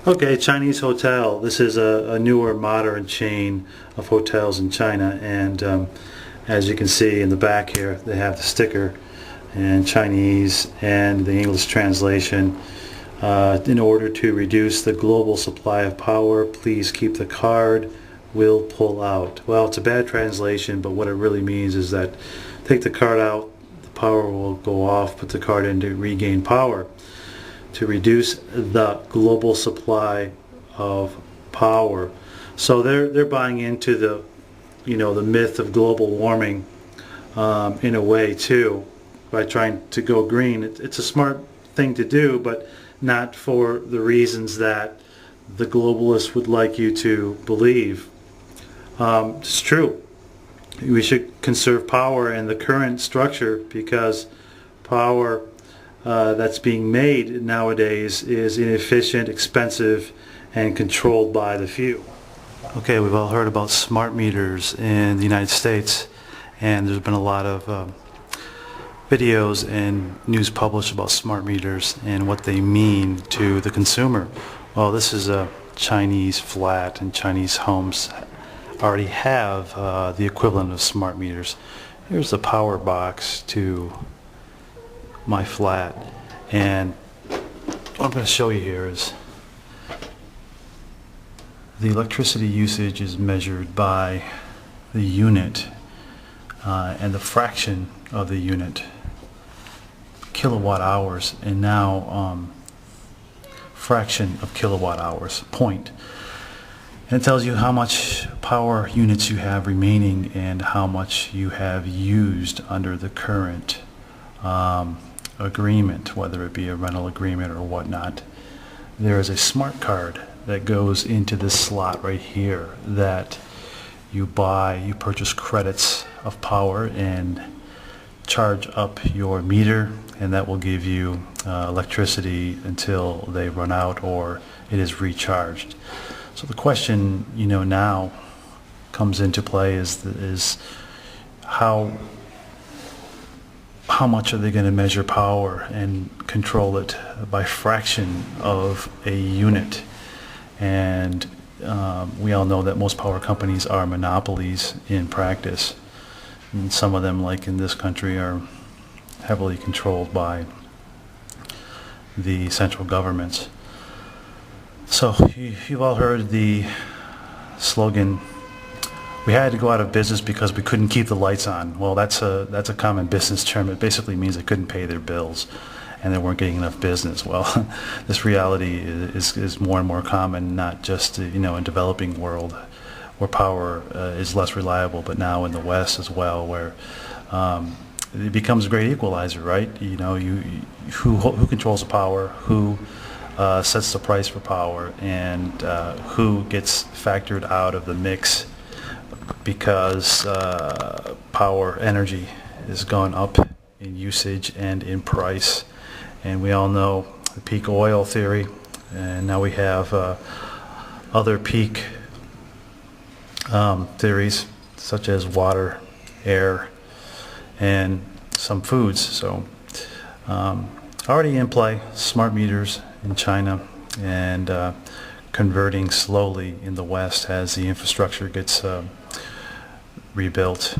Okay, Chinese hotel. This is a newer modern chain of hotels in China, and as you can see in the back here, they have the sticker in Chinese and the English translation. In order to reduce the global supply of power, please keep the card. Will pull out. Well, it's a bad translation, but what it really means is that take the card out, the power will go off, put the card in to regain power, to reduce the global supply of power. So they're buying into the the myth of global warming in a way too, by trying to go green. It's a smart thing to do, but not for the reasons that the globalists would like you to believe. It's true. We should conserve power in the current structure because power that's being made nowadays is inefficient, expensive, and controlled by the few. Okay, we've all heard about smart meters in the United States, and there's been a lot of videos and news published about smart meters and what they mean to the consumer. Well, this is a Chinese flat, and Chinese homes already have the equivalent of smart meters. Here's the power box to my flat, and what I'm going to show you here is the electricity usage is measured by the unit and the fraction of the unit, kilowatt hours, and now fraction of kilowatt hours, point. And it tells you how much power units you have remaining and how much you have used under the current agreement, whether it be a rental agreement or whatnot. There is a smart card that goes into this slot right here that you purchase credits of power and charge up your meter, and that will give you electricity until they run out or it is recharged. So the question, now comes into play is how much are they going to measure power and control it by fraction of a unit? And we all know that most power companies are monopolies in practice, and some of them, like in this country, are heavily controlled by the central governments. So you've all heard the slogan, "We had to go out of business because we couldn't keep the lights on." Well, that's a common business term. It basically means they couldn't pay their bills and they weren't getting enough business. Well, this reality is more and more common, not just in developing world where power is less reliable, but now in the West as well, where it becomes a great equalizer, right? Who controls the power, who sets the price for power, and who gets factored out of the mix because power, energy, has gone up in usage and in price. And we all know the peak oil theory, and now we have other peak theories such as water, air, and some foods. So already in play, smart meters in China, and converting slowly in the West as the infrastructure gets rebuilt.